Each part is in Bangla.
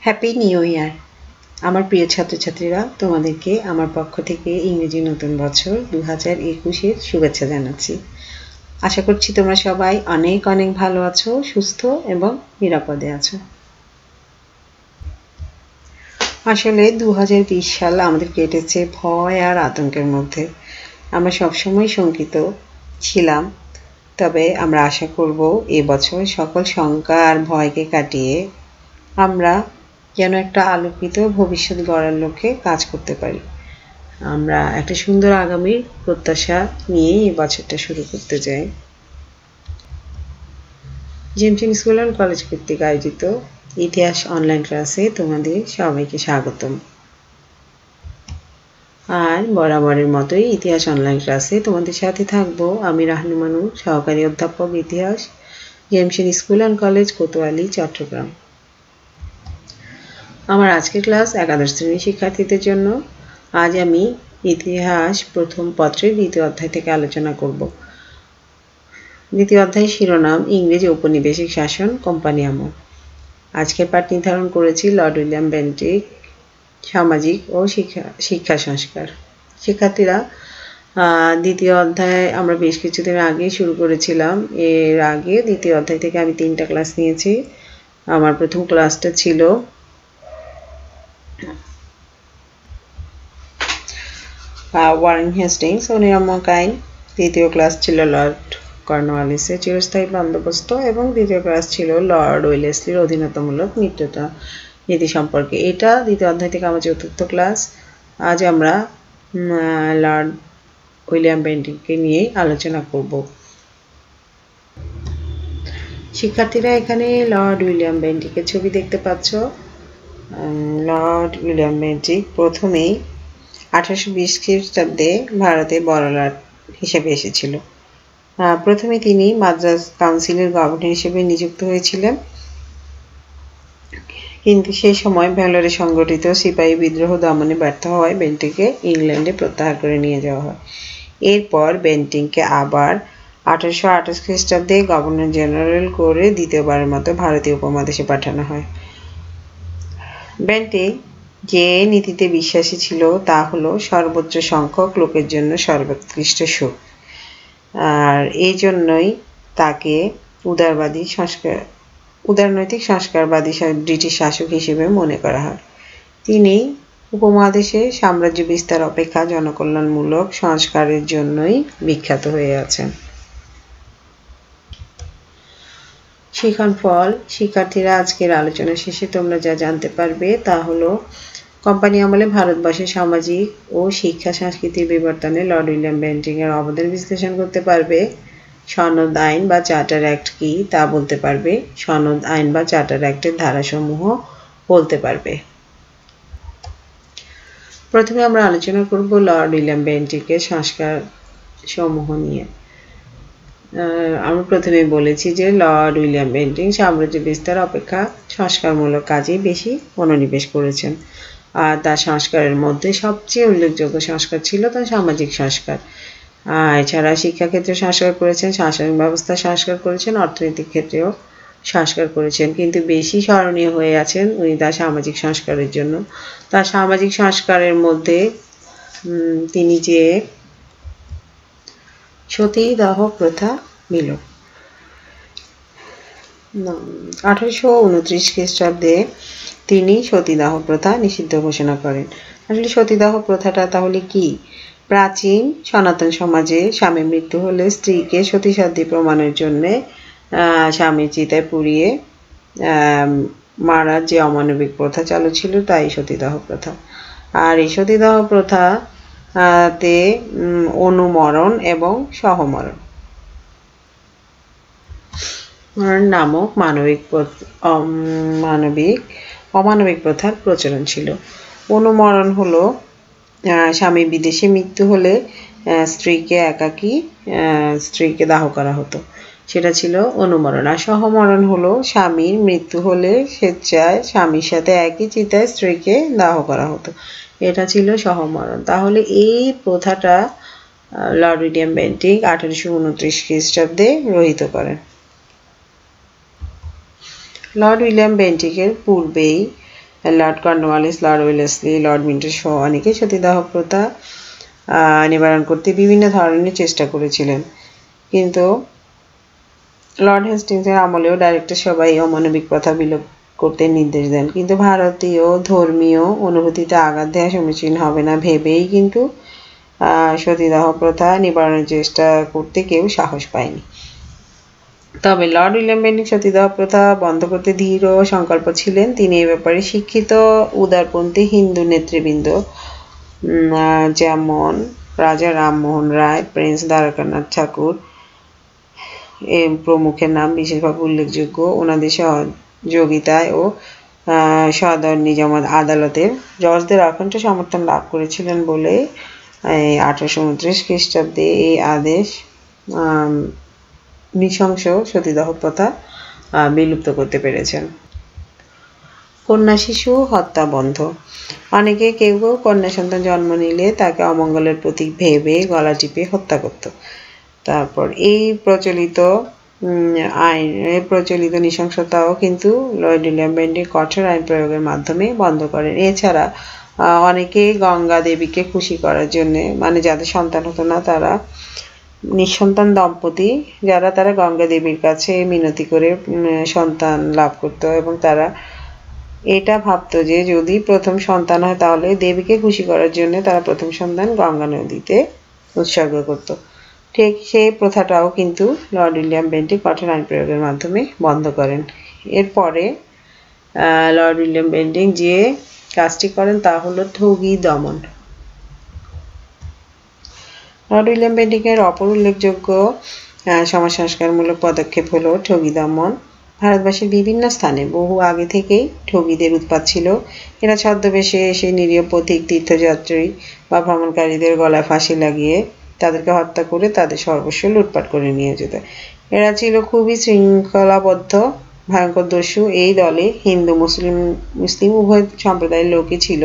Happy new year. আমার প্রিয় ছাত্রছাত্রীরা, তোমাদেরকে আমার পক্ষ থেকে ইংরেজি নতুন বছর 2021-এর শুভেচ্ছা জানাচ্ছি। আশা করছি তোমরা সবাই অনেক অনেক ভালো আছো, সুস্থ এবং নিরাপদে আছো। আসলে 2020 সাল আমাদের কেটেছে ভয় আর আতঙ্কের মধ্যে। আমরা সবসময় শঙ্কিত ছিলাম, তবে আমরা আশা করব এবছর সকল শঙ্কা আর ভয়কে কাটিয়ে আমরা যেন একটা আলোকিত ভবিষ্যৎ গড়ার লক্ষ্যে কাজ করতে পারি। আমরা একটা সুন্দর আগামীর প্রত্যাশা নিয়ে এই বছরটা শুরু করতে চাই। জেমসন স্কুল অ্যান্ড কলেজ কর্তৃক আয়োজিত ইতিহাস অনলাইন ক্লাসে তোমাদের সবাইকে স্বাগতম। আর বরাবরের মতোই ইতিহাস অনলাইন ক্লাসে তোমাদের সাথে থাকবো আমি রাহনুমানু, সহকারী অধ্যাপক ইতিহাস, Jameson school and college Kotwali, Chittagong. আমার আজকের ক্লাস একাদশ শ্রেণীর শিক্ষার্থীদের জন্য। আজ আমি ইতিহাস প্রথম পত্রের দ্বিতীয় অধ্যায় থেকে আলোচনা করব। দ্বিতীয় অধ্যায়ের শিরোনাম ইংরেজ ঔপনিবেশিক শাসন, কোম্পানি আমল। আজকের পাঠ নির্ধারণ করেছি লর্ড উইলিয়াম বেন্টিক, সামাজিক ও শিক্ষা সংস্কার। শিক্ষার্থীরা, দ্বিতীয় অধ্যায় আমরা বেশ কিছুদিন আগে শুরু করেছিলাম। এর আগে দ্বিতীয় অধ্যায় থেকে আমি 3টা ক্লাস নিয়েছি। আমার প্রথম ক্লাসটা ছিল ওয়ারেন হেস্টিংস ও নিরামক আইন, দ্বিতীয় ক্লাস ছিল লর্ড কর্নওয়ালিসের চিরস্থায়ী বন্দোবস্ত এবং দ্বিতীয় ক্লাস ছিল লর্ড ওয়েলেসলির অধীনতামূলক মিত্রতা নীতি সম্পর্কে। এটা দ্বিতীয় অধ্যায় থেকে আমার চতুর্থ ক্লাস। আজ আমরা লর্ড উইলিয়াম বেন্টিংকে নিয়ে আলোচনা করব। শিক্ষার্থীরা, এখানে লর্ড উইলিয়াম বেন্টিকের ছবি দেখতে পাচ্ছ। লর্ড উইলিয়াম বেন্টিক প্রথমেই 1820 খ্রিস্টাব্দে ভারতে বড়লাট হিসেবে এসেছিল। প্রথমে তিনি মাদ্রাজ কাউন্সিলের গভর্নর হিসেবে নিযুক্ত হয়েছিলেন, কিন্তু সেই সময় ভেলোরে সংগঠিত সিপাহী বিদ্রোহ দমনে ব্যর্থ হওয়ায় বেন্টিংকে ইংল্যান্ডে প্রত্যাহার করে নিয়ে যাওয়া হয়। এরপর বেন্টিংকে আবার 1828 খ্রিস্টাব্দে গভর্নর জেনারেল করে দ্বিতীয়বারের মতো ভারতীয় উপমহাদেশে পাঠানো হয়। বেন্টিং যে নীতিতে বিশ্বাসী ছিল তা হলো সর্বোচ্চ সংখ্যক লোকের জন্য সর্বোৎকৃষ্ট সুখ, আর এই জন্যই তাকে উদারনৈতিক সংস্কারবাদী ব্রিটিশ শাসক হিসেবে মনে করা হয়। তিনি উপমহাদেশে সাম্রাজ্য বিস্তার অপেক্ষা জনকল্যাণমূলক সংস্কারের জন্যই বিখ্যাত হয়ে আছেন। শিক্ষণফল। শিক্ষার্থীরা, আজকের আলোচনা শেষে তোমরা যা জানতে পারবে তা হলো কোম্পানি আমলে ভারতবর্ষের সামাজিক ও শিক্ষা সংস্কৃতির বিবর্তনে লর্ড উইলিয়াম বেন্টিং এর অবদান বিশ্লেষণ করতে পারবে। সনদ আইন বা চার্টার অ্যাক্ট কি তা বলতে পারবে। সনদ আইন বা চার্টার অ্যাক্টের ধারাসমূহ বলতে পারবে। প্রথমে আমরা আলোচনা করব লর্ড উইলিয়াম বেন্টিকের সংস্কার সমূহ নিয়ে। আমরা প্রথমে বলেছি যে লর্ড উইলিয়াম বেন্টিং সাম্রাজ্য বিস্তার অপেক্ষা সংস্কারমূলক কাজে বেশি মনোনিবেশ করেছেন। আর তার সংস্কারের মধ্যে সবচেয়ে উল্লেখযোগ্য সংস্কার ছিল তার সামাজিক সংস্কার। এছাড়া শিক্ষাক্ষেত্রে সংস্কার করেছেন, শাসনিক ব্যবস্থা সংস্কার করেছেন, অর্থনৈতিক ক্ষেত্রেও সংস্কার করেছেন, কিন্তু বেশি স্মরণীয় হয়ে আছেন উনি তার সামাজিক সংস্কারের জন্য। তার সামাজিক সংস্কারের মধ্যে তিনি যে সতীদাহ প্রথা বিলোপ, 1829 খ্রিস্টাব্দে তিনি সতীদাহ প্রথা নিষিদ্ধ ঘোষণা করেন। আসলে সতীদাহ প্রথাটা তাহলে কি? প্রাচীন সনাতন সমাজে স্বামী মৃত্যু হলে স্ত্রীকে সতীসাধ্যী প্রমাণের জন্য স্বামীর চিতায় পুড়িয়ে মারার যে অমানবিক প্রথা চালু ছিল তাই সতীদাহ প্রথা। আর এই সতীদাহ প্রথাতে অনুমরণ এবং সহমরণ নামক অমানবিক প্রথার প্রচলন ছিল। অনুমরণ হলো স্বামী বিদেশে মৃত্যু হলে স্ত্রীকে দাহ করা হতো, সেটা ছিল অনুমরণ। আর সহমরণ হলো স্বামীর মৃত্যু হলে স্বেচ্ছায় স্বামীর সাথে একই চিতায় স্ত্রীকে দাহ করা হতো, এটা ছিল সহমরণ। তাহলে এই প্রথাটা লর্ড উইলিয়াম বেন্টিং 1829 খ্রিস্টাব্দে রহিত করেন। লর্ড উইলিয়াম বেন্টিকের পূর্বেই Lord Cornwallis, Lord Wellesley, Lord Minto সহ অনেকে সতীদাহ প্রথা নিবারণ করতে বিভিন্ন ধরনের চেষ্টা করেছিলেন, কিন্তু লর্ড হেস্টিংসের আমলেও ডাইরেক্টর সবাই অমানবিক প্রথা বিলোপ করতে নির্দেশ দেন, কিন্তু ভারতীয় ধর্মীয় অনুভূতিতে আঘাত দেওয়ার সম্মুখীন হবে না ভেবেই কিন্তু সতীদাহ প্রথা নিবারণের চেষ্টা করতে কেউ সাহস পায়নি। তবে লর্ড উইলিয়াম বেন্টিং সতীদাহ প্রথা বন্ধ করতে দৃঢ় সংকল্প ছিলেন। তিনি এ ব্যাপারে শিক্ষিত উদারপন্থী হিন্দু নেতৃবৃন্দ যেমন রাজা রামমোহন রায়, প্রিন্স দ্বারকানাথ ঠাকুর প্রমুখের নাম বিশেষভাবে উল্লেখযোগ্য। ওনাদের সহযোগিতায় ও সদর নিজামত আদালতের জজদের অখণ্ড সমর্থন লাভ করেছিলেন বলে 1829 খ্রিস্টাব্দে এই আদেশ নৃশংস সতীদাহ প্রথা বিলুপ্ত করতে পেরেছেন। কন্যা শিশু হত্যা বন্ধ। অনেকে কেউ কেউ কন্যা সন্তান জন্ম নিলে তাকে অমঙ্গলের প্রতীক ভেবে গলা টিপে হত্যা করত। তারপর এই প্রচলিত নৃশংসতাও কিন্তু লর্ড উইলিয়াম বেন্টিং কঠোর আইন প্রয়োগের মাধ্যমে বন্ধ করেন। এছাড়া অনেকেই গঙ্গা দেবীকে খুশি করার জন্য, মানে যাদের সন্তান হতো না, তারা নিঃসন্তান দম্পতি যারা, তারা গঙ্গা দেবীর কাছে মিনতি করে সন্তান লাভ করত এবং তারা এটা ভাবতো যে যদি প্রথম সন্তান হয় তাহলে দেবীকে খুশি করার জন্য তারা প্রথম সন্তান গঙ্গা নদীতে উৎসর্গ করত। ঠিক সেই প্রথাটাও কিন্তু লর্ড উইলিয়াম বেন্টিং কঠোর আইন প্রয়োগের মাধ্যমে বন্ধ করেন। এরপরে লর্ড উইলিয়াম বেন্টিং যে কাজটি করেন তা হলো ঠগী দমন। লর্ড উইলিয়াম বেন্টিং এর অপর উল্লেখযোগ্য সমাজ সংস্কারমূলক পদক্ষেপ হলো ঠগী দমন। ভারতবর্ষের বিভিন্ন স্থানে বহু আগে থেকেই ঠগীদের উৎপাত ছিল। এরা ছদ্মবেশে এসে নিরীহ পথিক, তীর্থযাত্রী বা ভ্রমণকারীদের গলায় ফাঁসি লাগিয়ে তাদেরকে হত্যা করে তাদের সর্বস্ব লুটপাট করে নিয়ে যেত। এরা ছিল খুবই শৃঙ্খলাবদ্ধ, ভয়ঙ্কর দস্যু। এই দলে হিন্দু মুসলিম উভয় সম্প্রদায়ের লোকই ছিল।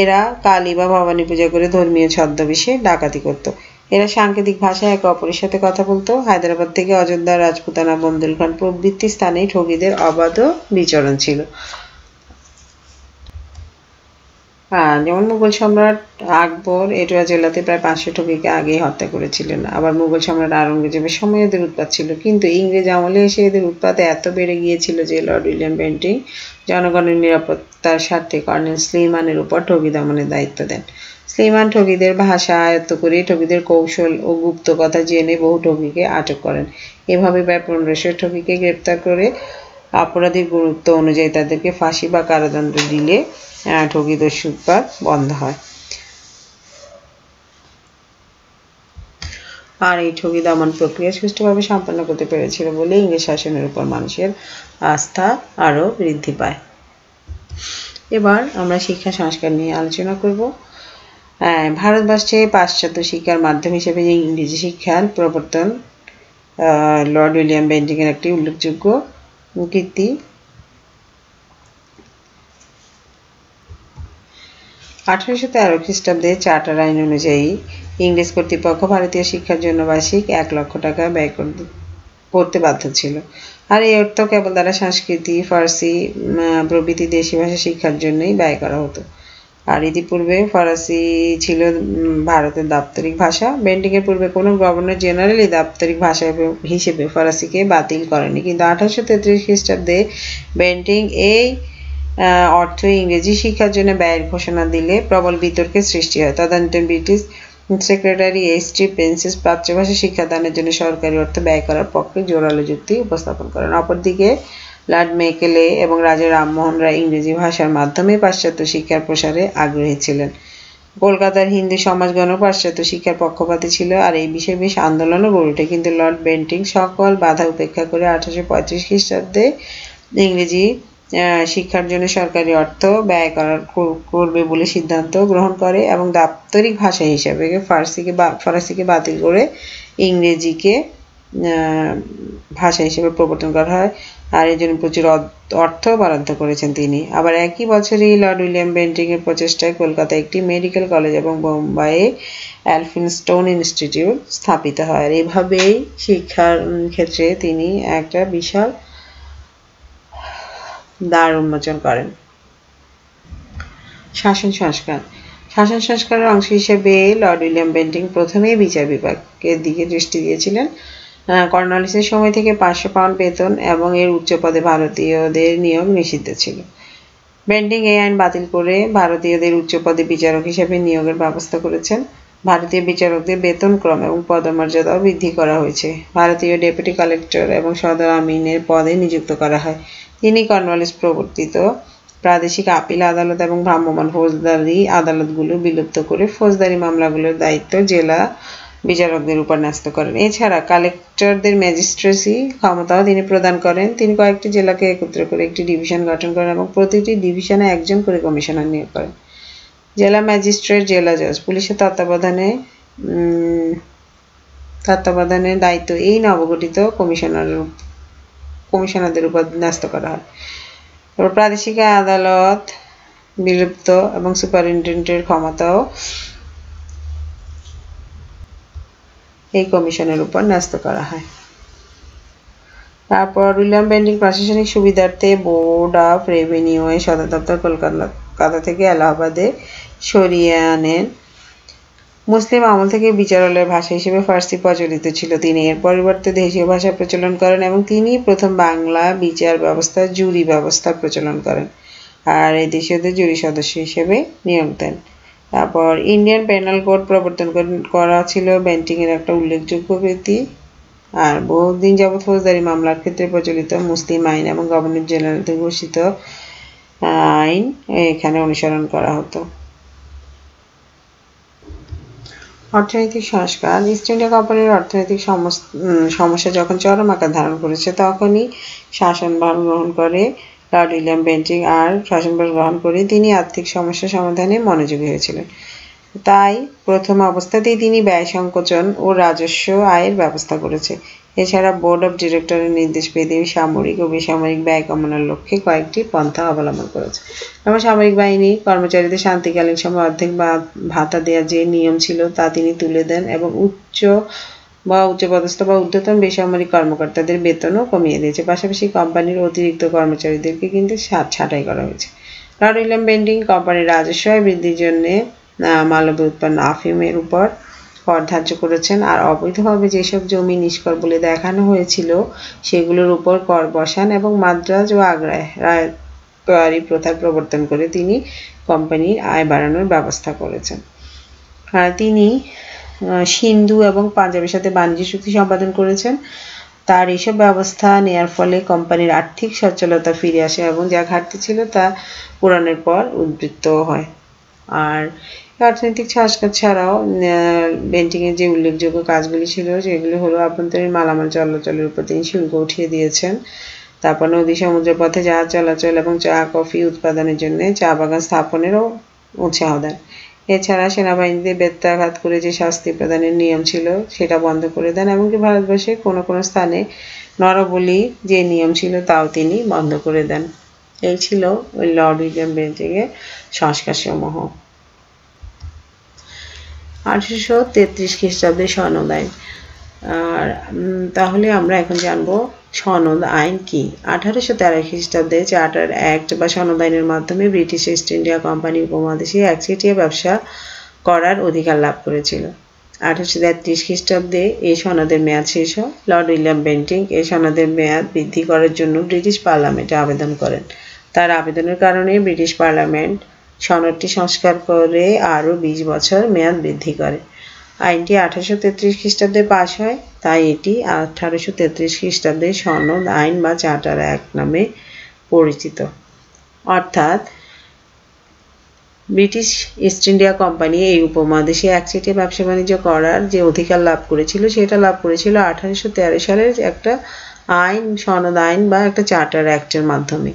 এরা কালী বা ভবানী পূজা করে ধর্মীয় ছদ্মবেশে ডাকাতি করত। এরা সাংকেতিক ভাষায় একে অপরের সাথে কথা বলতো। হায়দ্রাবাদ থেকে অযোধ্যা, রাজপুতানা, বুন্দেলখণ্ড প্রভৃতি স্থানে ঠগীদের অবাধ বিচরণ ছিল। যেমন মুঘল সম্রাট আকবর এটুয়া জেলাতে প্রায় 500 ঠগীকে আগেই হত্যা করেছিলেন। আবার মুঘল সম্রাট আওরঙ্গজেবের সময় এদের উৎপাত ছিল, কিন্তু ইংরেজ আমলে এসে এদের উৎপাত এত বেড়ে গিয়েছিল যে লর্ড উইলিয়াম বেন্টিং জনগণের নিরাপত্তার স্বার্থে কর্নেল স্লিমানের উপর ঠগী দমনের দায়িত্ব দেন। স্লিমান ঠগীদের ভাষা আয়ত্ত করে ঠগীদের কৌশল ও গুপ্ত কথা জেনে বহু ঠগীকে আটক করেন। এভাবে প্রায় 1500 ঠগীকে গ্রেপ্তার করে অপরাধীর গুরুত্ব অনুযায়ী তাদেরকে ফাঁসি বা কারাদণ্ড দিলে ঠগী দস্যু উৎপাত বন্ধ হয়। আর এই ঠগী দমন প্রক্রিয়া সুষ্ঠুভাবে সম্পন্ন করতে পেরেছিল বলে ইংরেজ শাসনের উপর মানুষের আস্থা আরও বৃদ্ধি পায়। এবার আমরা শিক্ষা সংস্কার নিয়ে আলোচনা করব। ভারতবর্ষে পাশ্চাত্য শিক্ষার মাধ্যম হিসেবে ইংরেজি শিক্ষার প্রবর্তন লর্ড উইলিয়াম বেন্টিং এর একটি উল্লেখযোগ্য কীর্তি। 1813 খ্রিস্টাব্দে চার্টার আইন অনুযায়ী ইংরেজ কর্তৃপক্ষ ভারতীয় শিক্ষার জন্য বার্ষিক 1 লক্ষ টাকা ব্যয় করতে বাধ্য ছিল। আর এই অর্থ কেবল তারা সংস্কৃতি, ফার্সি প্রভৃতি দেশি ভাষা শিক্ষার জন্যই ব্যয় করা হতো। আর ইতিপূর্বে ফরাসি ছিল ভারতের দাপ্তরিক ভাষা। বেন্টিং এর পূর্বে কোনো গভর্নর জেনারেলই দাপ্তরিক ভাষা হিসেবে ফরাসিকে বাতিল করেনি, কিন্তু 1833 খ্রিস্টাব্দে বেন্টিং এই অর্থ ইংরেজি শিক্ষার জন্য ব্যয়ের ঘোষণা দিলে প্রবল বিতর্কের সৃষ্টি হয়। তদানীন্তন ব্রিটিশ সেক্রেটারি এইচ.টি. প্রিন্সেস প্রাচ্যভাষা শিক্ষাদানের জন্য সরকারি অর্থ ব্যয় করার পক্ষে জোরালো যুক্তি উপস্থাপন করেন। অপরদিকে লর্ড মেকেলে এবং রাজা রামমোহন রায় ইংরেজি ভাষার মাধ্যমে পাশ্চাত্য শিক্ষার প্রসারে আগ্রহী ছিলেন। কলকাতার হিন্দু সমাজগণ পাশ্চাত্য শিক্ষার পক্ষপাতী ছিল, আর এই বিষয়ে বেশ আন্দোলনও গড়ে ওঠে। কিন্তু লর্ড বেন্টিং সকল বাধা উপেক্ষা করে 1835 খ্রিস্টাব্দে ইংরেজি শিক্ষার জন্য সরকারি অর্থ ব্যয় করবে বলে সিদ্ধান্ত গ্রহণ করে এবং দাপ্তরিক ভাষা হিসাবে ফরাসিকে বাতিল করে ইংরেজিকে ভাষা হিসেবে প্রবর্তন করা হয়। আর এর জন্য প্রচুর অর্থ বরাদ্দ করেছেন তিনি। আবার একই বছরই লর্ড উইলিয়াম বেন্টিং এর প্রচেষ্টায় কলকাতায় একটি মেডিকেল কলেজ এবং বোম্বাইয়ে এলফিনস্টোন ইনস্টিটিউট স্থাপিত হয়। আর এভাবেই শিক্ষার ক্ষেত্রে তিনি একটা বিশাল দ্বার উন্মোচন করেন। শাসন সংস্কার। শাসন সংস্কারের অংশ হিসেবে লর্ড উইলিয়াম বেন্টিং প্রথমেই বিচার বিভাগের দিকে দৃষ্টি দিয়েছিলেন। কর্নওয়ালিসের সময় থেকে 500 পাউন্ড বেতন এবং এর উচ্চ পদে ভারতীয়দের নিয়োগ নিষিদ্ধ ছিল। বেন্টিং এই আইন বাতিল করে ভারতীয়দের উচ্চ পদে বিচারক হিসেবে নিয়োগের ব্যবস্থা করেছেন। ভারতীয় বিচারকদের বেতনক্রম এবং পদমর্যাদাও বৃদ্ধি করা হয়েছে। ভারতীয় ডেপুটি কালেক্টর এবং সদর আমিনের পদে নিযুক্ত করা হয়। তিনি কর্নওয়ালিস প্রবর্তিত প্রাদেশিক আপিল আদালত এবং ভ্রাম্যমাণ ফৌজদারি আদালতগুলো বিলুপ্ত করে ফৌজদারি মামলাগুলোর দায়িত্ব জেলা বিচারকদের উপর ন্যস্ত করেন। এছাড়া কালেক্টরদের ম্যাজিস্ট্রেসি ক্ষমতাও তিনি প্রদান করেন। তিনি কয়েকটি জেলাকে একত্র করে একটি ডিভিশন গঠন করেন এবং প্রতিটি ডিভিশনে একজন করে কমিশনার নিয়োগ করেন। জেলা ম্যাজিস্ট্রেট, জেলা জজ, পুলিশের তত্ত্বাবধানের দায়িত্ব এই নবগঠিত কমিশনারদের উপর ন্যস্ত করা হয়। তারপর প্রাদেশিক আদালত বিলুপ্ত এবং সুপারিনটেন্ডেন্টের ক্ষমতাও এই কমিশনের উপর ন্যস্ত করা হয়। তারপর উইলিয়াম বেন্টিং প্রশাসনিক সুবিধার্থে বোর্ড অফ রেভিনিউ এর সদর দপ্তর কলকাতা থেকে এলাহাবাদে সরিয়ে আনেন। মুসলিম আমল থেকে বিচারালয়ের ভাষা হিসেবে ফার্সি প্রচলিত ছিল। তিনি এর পরিবর্তে দেশীয় ভাষা প্রচলন করেন এবং তিনি প্রথম বাংলা বিচার ব্যবস্থা জুরি ব্যবস্থা প্রচলন করেন আর এই দেশীয়দের জুরি সদস্য হিসেবে নিয়োগ দেন। তারপর ইন্ডিয়ান পেনাল কোড প্রবর্তন করা ছিল বেন্টিং এর একটা উল্লেখযোগ্য কৃতি। আর বহুদিন যাবৎ ফৌজদারি মামলার ক্ষেত্রে প্রচলিত মুসলিম আইন এবং গভর্নর জেনারেল ঘোষিত আইন এখানে অনুসরণ করা হতো। অর্থনৈতিক সংস্কার। ইস্ট ইন্ডিয়া কোম্পানির অর্থনৈতিক সমস্যা যখন চরম আকার ধারণ করেছে তখনই শাসনভার গ্রহণ করে লর্ড উইলিয়াম বেন্টিং আর শাসনভার গ্রহণ করে তিনি আর্থিক সমস্যা সমাধানে মনোযোগী হয়েছিলেন। তাই প্রথম অবস্থাতেই তিনি ব্যয় সংকোচন ও রাজস্ব আয়ের ব্যবস্থা করেছে। এছাড়া বোর্ড অব ডিরেক্টরের নির্দেশ পেয়ে তিনি সামরিক ও বেসামরিক ব্যয় কমানোর লক্ষ্যে কয়েকটি পন্থা অবলম্বন করেছে। যেমন সামরিক বাহিনী কর্মচারীদের শান্তিকালীন সময় অর্ধেক ভাতা দেওয়ার যে নিয়ম ছিল তা তিনি তুলে দেন এবং উচ্চপদস্থ বা ঊর্ধ্বতন বেসামরিক কর্মকর্তাদের বেতনও কমিয়ে দিয়েছে। পাশাপাশি কোম্পানির অতিরিক্ত কর্মচারীদেরকে কিন্তু ছাঁটাই করা হয়েছে। লর্ড উইলিয়াম বেন্টিং কোম্পানির রাজস্ব আয় বৃদ্ধির জন্য মালব্য উৎপন্ন আফিমের উপর কর ধার্য করেছেন আর অবৈধভাবে যেসব জমি নিষ্কর বলে দেখানো হয়েছিল সেগুলোর উপর কর বসান এবং মাদ্রাজ ও আগ্রায় রায়তওয়ারি প্রথার প্রবর্তন করে তিনি কোম্পানির আয় বাড়ানোর ব্যবস্থা করেছেন। তিনি সিন্ধু এবং পাঞ্জাবের সাথে বাণিজ্য চুক্তি সম্পাদন করেছেন। তার এইসব ব্যবস্থা নেয়ার ফলে কোম্পানির আর্থিক সচ্ছলতা ফিরে আসে এবং যা ঘাটতি ছিল তা পূরণের পর উদ্বৃত্ত হয়। আর অর্থনৈতিক সংস্কার ছাড়াও বেন্টিং এর যে উল্লেখযোগ্য কাজগুলি ছিল সেগুলি হলো আভ্যন্তরীণ মালামাল চলাচলের উপর তিনি শুল্ক উঠিয়ে দিয়েছেন। তারপর নদী সমুদ্র পথে জাহাজ চলাচল এবং চা কফি উৎপাদনের জন্য চা বাগান স্থাপনেরও উৎসাহ দেন। এছাড়া সেনাবাহিনীতে বেত্রাঘাত করে যে শাস্তি প্রদানের নিয়ম ছিল সেটা বন্ধ করে দেন। এমনকি ভারতবর্ষে কোনো কোনো স্থানে নরবলি যে নিয়ম ছিল তাও তিনি বন্ধ করে দেন। এই ছিল ওই লর্ড উইলিয়াম বেন্টিং এর সংস্কার সমূহ। 1833 খ্রিস্টাব্দে সনদ আইন। আর তাহলে আমরা এখন জানবো সনদ আইন কি। 1813 খ্রিস্টাব্দে চার্টার অ্যাক্ট বা সনদ আইনের মাধ্যমে ব্রিটিশ ইস্ট ইন্ডিয়া কোম্পানি উপমহাদেশে একচেটিয়া ব্যবসা করার অধিকার লাভ করেছিল। 1833 খ্রিস্টাব্দে এই সনদের মেয়াদ শেষ হয়। লর্ড উইলিয়াম বেন্টিং এই সনদের মেয়াদ বৃদ্ধি করার জন্য ব্রিটিশ পার্লামেন্টে আবেদন করেন। তার আবেদনের কারণে ব্রিটিশ পার্লামেন্ট সনদটি সংস্কার করে আরও 20 বছর মেয়াদ বৃদ্ধি করে। আইনটি 1833 খ্রিস্টাব্দে পাশ হয়, তাই এটি 1833 খ্রিস্টাব্দে সনদ আইন বা চার্টার অ্যাক্ট নামে পরিচিত। অর্থাৎ ব্রিটিশ ইস্ট ইন্ডিয়া কোম্পানি এই উপমহাদেশে একচেটিয়া ব্যবসা বাণিজ্য করার যে অধিকার লাভ করেছিল সেটা লাভ করেছিল 1813 সালের একটা আইন, সনদ আইন বা একটা চার্টার অ্যাক্টের মাধ্যমে।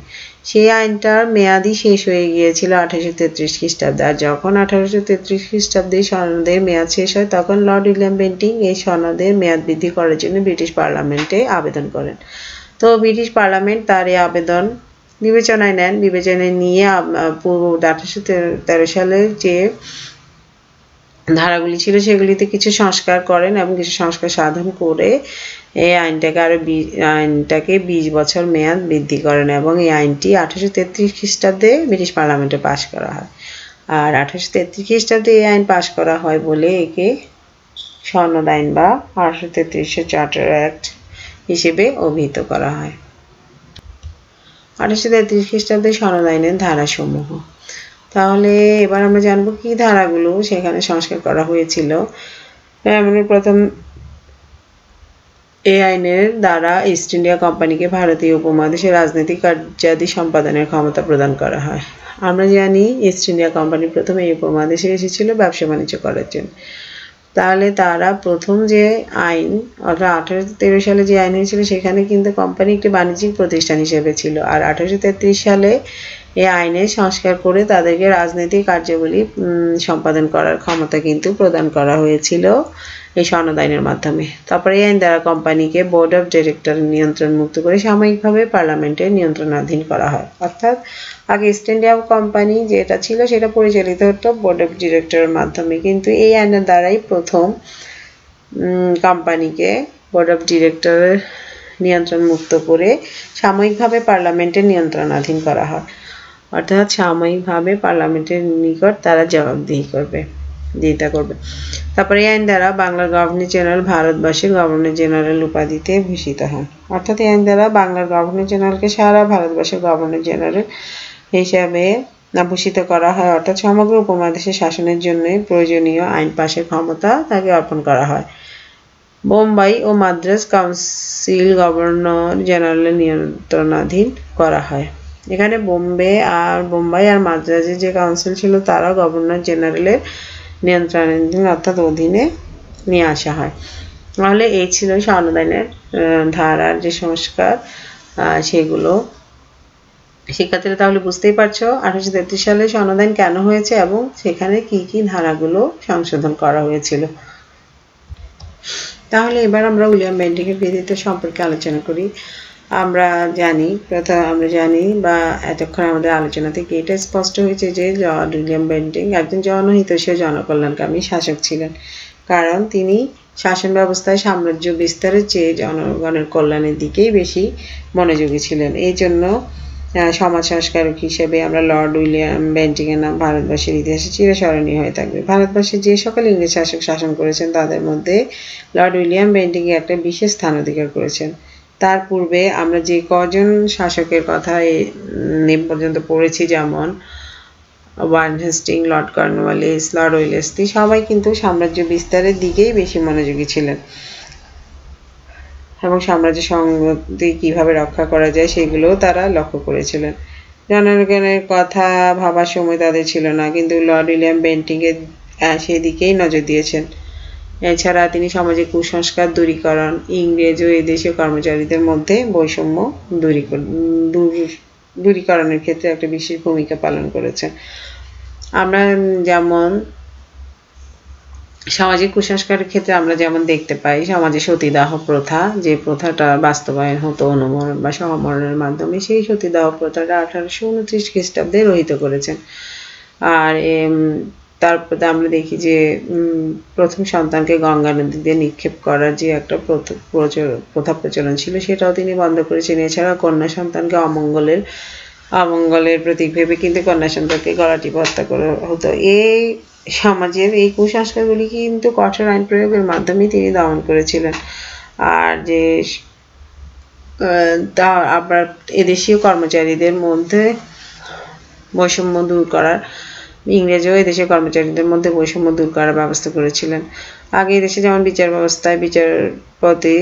সেই আইনটার মেয়াদই শেষ হয়ে গিয়েছিল 1833 খ্রিস্টাব্দে। আর যখন 1833 খ্রিস্টাব্দে সনদের মেয়াদ শেষ হয় তখন লর্ড উইলিয়াম বেন্টিং এই সনদের মেয়াদ বৃদ্ধি করার জন্য ব্রিটিশ পার্লামেন্টে আবেদন করেন। তো ব্রিটিশ পার্লামেন্ট তার এই আবেদন বিবেচনায় নেন। বিবেচনায় নিয়ে পূর্ব 1813 সালের যে ধারাগুলি ছিল সেগুলিতে কিছু সংস্কার করেন এবং কিছু সংস্কার সাধন করে এই আইনটাকে 20 বছর মেয়াদ বৃদ্ধি করেন এবং এই আইনটি 1833 খ্রিস্টাব্দে ব্রিটিশ পার্লামেন্টে পাশ করা হয়। আর 1833 খ্রিস্টাব্দে এই আইন পাশ করা হয় বলে একে সনদ আইন বা 1833 চার্টার অ্যাক্ট হিসেবে অভিহিত করা হয়। 1833 খ্রিস্টাব্দে সনদ আইনের ধারাসমূহ। তাহলে এবার আমরা জানবো কি ধারাগুলো সেখানে সংস্কার করা হয়েছিল। প্রথম এই আইনের দ্বারা ইস্ট ইন্ডিয়া কোম্পানিকে ভারতীয় উপমহাদেশে রাজনৈতিক কার্যাদি সম্পাদনের ক্ষমতা প্রদান করা হয়। আমরা জানি ইস্ট ইন্ডিয়া কোম্পানি প্রথমে এই উপমহাদেশে এসেছিল ব্যবসা বাণিজ্য করার জন্য। তাহলে তারা প্রথম যে আইন অর্থাৎ 1813 সালে যে আইন হয়েছিল সেখানে কিন্তু কোম্পানি একটি বাণিজ্যিক প্রতিষ্ঠান হিসেবে ছিল। আর 1833 সালে এই আইনের সংস্কার করে তাদেরকে রাজনৈতিক কার্যাবলী সম্পাদন করার ক্ষমতা কিন্তু প্রদান করা হয়েছিল এই সনদ আইনের মাধ্যমে। তারপরে এই আইন দ্বারা কোম্পানিকে বোর্ড অফ ডিরেক্টর নিয়ন্ত্রণ মুক্ত করে সাময়িকভাবে পার্লামেন্টের নিয়ন্ত্রণাধীন করা হয়। অর্থাৎ আগে ইস্ট ইন্ডিয়া কোম্পানি যেটা ছিল সেটা পরিচালিত হতো বোর্ড অফ ডিরেক্টরের মাধ্যমে, কিন্তু এই আইনের দ্বারাই প্রথম কোম্পানিকে বোর্ড অফ ডিরেক্টরের নিয়ন্ত্রণ মুক্ত করে সাময়িকভাবে পার্লামেন্টের নিয়ন্ত্রণাধীন করা হয়। অর্থাৎ সাময়িকভাবে পার্লামেন্টের নিকট তারা জবাবদিহি করবে। তারপরে এই আইন দ্বারা বাংলার গভর্নর জেনারেল ভারতবর্ষের গভর্নর জেনারেল উপাধিতে ভূষিত হন। অর্থাৎ এই আইন দ্বারা বাংলার গভর্নর জেনারেলকে সারা ভারতবর্ষের গভর্নর জেনারেল হিসাবে ভূষিত করা হয়। অর্থাৎ সমগ্র উপমহাদেশের শাসনের জন্য প্রয়োজনীয় আইন পাশের ক্ষমতা তাকে অর্পণ করা হয়। বোম্বাই ও মাদ্রাজ কাউন্সিল গভর্নর জেনারেলের নিয়ন্ত্রণাধীন করা হয়। এখানে বোম্বাই আর মাদ্রাজের যে কাউন্সিল ছিল তারা গভর্নর জেনারেলের নিয়ন্ত্রণাধীন অর্থাৎ অধীনে নিয়ে আসা হয়। তাহলে এই ছিল সনদ আইনের ধারার যে সংস্কার সেগুলো। শিক্ষার্থীরা তাহলে বুঝতেই পারছো 1833 সালে সনদ আইন কেন হয়েছে এবং সেখানে কি কি ধারাগুলো সংশোধন করা হয়েছিল। তাহলে এবার আমরা উইলিয়াম বেন্টিং এর কৃতিত্ব সম্পর্কে আলোচনা করি। আমরা জানি বা এতক্ষণ আমাদের আলোচনা থেকে এটা স্পষ্ট হয়েছে যে লর্ড উইলিয়াম বেন্টিং একজন জনহিতৈষী ও জনকল্যাণকামী শাসক ছিলেন, কারণ তিনি শাসন ব্যবস্থায় সাম্রাজ্য বিস্তারের চেয়ে জনগণের কল্যাণের দিকেই বেশি মনোযোগী ছিলেন। এই জন্য সমাজ সংস্কারক হিসেবে আমরা লর্ড উইলিয়াম বেন্টিং এর নাম ভারতবর্ষের ইতিহাসে চিরস্মরণীয় হয়ে থাকবে। ভারতবর্ষে যে সকল ইংরেজ শাসক শাসন করেছেন তাদের মধ্যে লর্ড উইলিয়াম বেন্টিং একটা বিশেষ স্থান অধিকার করেছেন। তার পূর্বে আমরা যে কজন শাসকের কথা এ পর্যন্ত পড়েছি, যেমন Warren Hasting, Lord Cornwallis, Lord Wellesley, সবাই কিন্তু সাম্রাজ্য বিস্তারের দিকেই বেশি মনোযোগী ছিলেন এবং সাম্রাজ্য সংহতি কিভাবে রক্ষা করা যায় সেগুলোও তারা লক্ষ্য করেছিলেন। জনগণের কথা ভাবার সময় তাদের ছিল না, কিন্তু লর্ড উইলিয়াম বেন্টিং এর সেদিকেই নজর দিয়েছেন। এছাড়া তিনি সমাজে কুসংস্কার দূরীকরণ, ইংরেজ ও এদেশীয় কর্মচারীদের মধ্যে বৈষম্য দূরীকরণের ক্ষেত্রে একটা বিশেষ ভূমিকা পালন করেছেন। আমরা যেমন সামাজিক কুসংস্কারের ক্ষেত্রে আমরা যেমন দেখতে পাই সমাজে সতীদাহ প্রথা, যে প্রথাটা বাস্তবায়ন হতো অনুমরণ বা সহমরণের মাধ্যমে, সেই সতীদাহ প্রথাটা 1829 খ্রিস্টাব্দে রহিত করেছেন। আর তারপরে আমরা দেখি যে প্রথম সন্তানকে গঙ্গা নদীতে নিক্ষেপ করার যে একটা প্রথা প্রচলন ছিল সেটাও তিনি বন্ধ করেছেন। এছাড়া কন্যা সন্তানকে অমঙ্গলের প্রতীক ভেবে কিন্তু কন্যা সন্তানকে গলা টিপে হত্যা করা হতো। এই সমাজের এই কুসংস্কারগুলি কিন্তু কঠোর আইন প্রয়োগের মাধ্যমে তিনি দমন করেছিলেন। আর যে আবার এদেশীয় কর্মচারীদের মধ্যে বৈষম্য দূর করার, ইংরেজ ও এদেশীয় কর্মচারীদের মধ্যে বৈষম্য দূর করার ব্যবস্থা করেছিলেন। আগে এদেশে যেমন বিচার ব্যবস্থায় বিচারপতি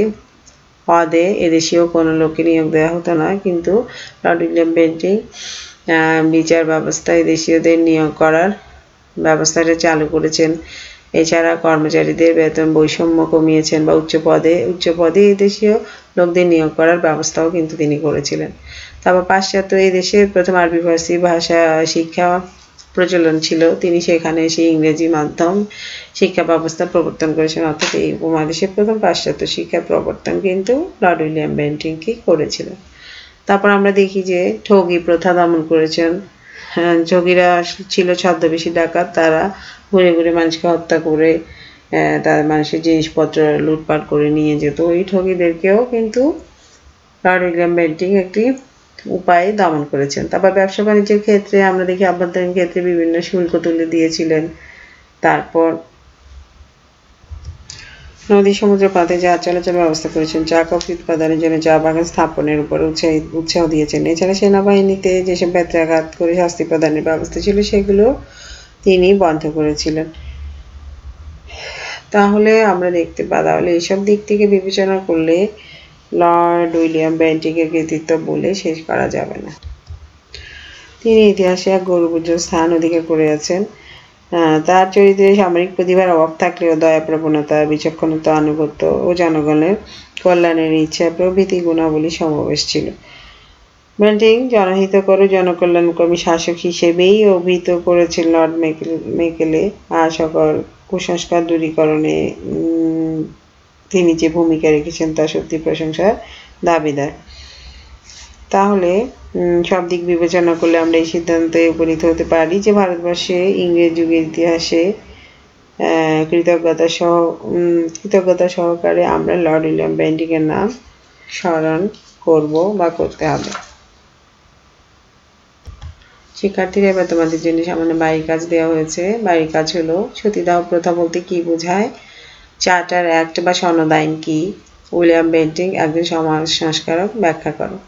পদে এদেশীয় কোনো লোককে নিয়োগ দেওয়া হতো না, কিন্তু লর্ড উইলিয়াম বেন্টিং বিচার ব্যবস্থায় দেশীয়দের নিয়োগ করার ব্যবস্থাটা চালু করেছেন। এছাড়া কর্মচারীদের বেতন বৈষম্য কমিয়েছেন বা উচ্চ পদে এদেশীয় লোকদের নিয়োগ করার ব্যবস্থাও কিন্তু তিনি করেছিলেন। তারপর পাশ্চাত্য এই দেশের প্রথম আরবি ফার্সি ভাষা শিক্ষা প্রচলন ছিল, তিনি সেখানে এসে ইংরেজি মাধ্যম শিক্ষা ব্যবস্থা প্রবর্তন করেছেন। অর্থাৎ এই উপমহাদেশের প্রথম পাশ্চাত্য শিক্ষার প্রবর্তন কিন্তু লর্ড উইলিয়াম বেন্টিং কি করেছিলেন। তারপর আমরা দেখি যে ঠগী প্রথা দমন করেছেন। ঠগীরা ছিল ছদ্মবেশী ডাকাত, তারা ঘুরে ঘুরে মানুষকে হত্যা করে তাদের মানুষের জিনিসপত্র লুটপাট করে নিয়ে যেত। ওই ঠগীদেরকেও কিন্তু লর্ড উইলিয়াম বেন্টিং একটি উপায়ে দমন করেছেন। তারপর ব্যবসা বাণিজ্যের ক্ষেত্রে আমরা দেখি আভ্যন্তরীণ ক্ষেত্রে বিভিন্ন শুল্ক তুলে দিয়েছিলেন। তারপর নদী সমুদ্র পথে জাহাজ চলাচল ব্যবস্থা করেছেন। চা কফি উৎপাদনের জন্য চা বাগান স্থাপনের উপর উৎসাহ দিয়েছেন। এছাড়া সেনাবাহিনীতে যেসব ব্যত্রাঘাত করে শাস্তি প্রদানের ব্যবস্থা ছিল সেগুলো তিনি বন্ধ করেছিলেন। তাহলে আমরা দেখতে পাই, তাহলে এইসব দিক থেকে বিবেচনা করলে লর্ড উইলিয়াম বেন্টিকের কৃতিত্ব বলে শেষ করা যাবে না। তিনি ইতিহাসে এক গৌরবোজ্জ্বল স্থান অধিকার করে আছেন। তার চরিত্রে সামরিক প্রতিভার অভাব থাকলেও দয়া প্রবণতা, বিচক্ষণতা, আনুগত্য ও জনগণের কল্যাণের ইচ্ছা প্রভৃতি গুণাবলী সমাবেশ ছিল। বেন্টিং জনহিতকর ও জনকল্যাণকর্মী শাসক হিসেবেই অভিহিত করেছেন লর্ড মেকেলে, আর সকল কুসংস্কার দূরীকরণে তিনি যে ভূমিকা রেখেছেন তা সত্যি প্রশংসার দাবিদার। তাহলে সব দিক বিবেচনা করলে আমরা এই সিদ্ধান্তে উপনীত হতে পারি যে ভারতবর্ষে ইংরেজ যুগের ইতিহাসে কৃতজ্ঞতা সহকারে আমরা লর্ড উইলিয়াম বেন্টিকের নাম স্মরণ করব বা করতে হবে। শিক্ষার্থীরা, এবার তোমাদের জন্য সামান্য বাড়ির কাজ দেওয়া হয়েছে। বাড়ির কাজ হলো সতীদাহ প্রথা বলতে কি বোঝায়, চার্টার অ্যাক্ট বা সনদ আইন কি, উইলিয়াম বেন্টিং একজন সমাজ সংস্কারক, ব্যাখ্যা করো।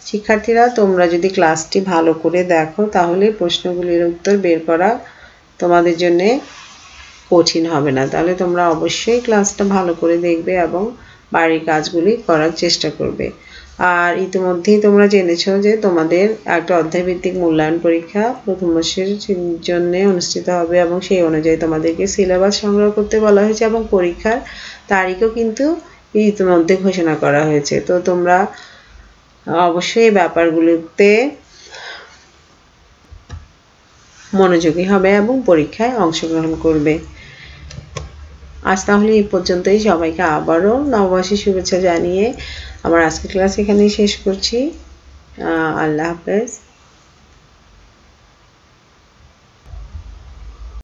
শিক্ষার্থীরা, তোমরা যদি ক্লাসটি ভালো করে দেখো তাহলে প্রশ্নগুলির উত্তর বের করা তোমাদের জন্য কঠিন হবে না। তাহলে তোমরা অবশ্যই ক্লাসটা ভালো করে দেখবে এবং বাড়ির কাজগুলি করার চেষ্টা করবে। আর ইতিমধ্যেই তোমরা জেনেছো যে তোমাদের একটা অধ্যায়ভিত্তিক মূল্যায়ন পরীক্ষা প্রথম বর্ষের জন্য অনুষ্ঠিত হবে এবং সেই অনুযায়ী তোমাদেরকে সিলেবাস সংগ্রহ করতে বলা হয়েছে এবং পরীক্ষার তারিখও কিন্তু ইতিমধ্যে ঘোষণা করা হয়েছে। তো তোমরা অবশ্যই এই ব্যাপারগুলোতে মনোযোগী হবে এবং পরীক্ষায় অংশগ্রহণ করবে। আজ তাহলে এই পর্যন্তই। সবাইকে আবারও নববর্ষের শুভেচ্ছা জানিয়ে আমার আজকের ক্লাস এখানেই শেষ করছি। আল্লাহ হাফেজ।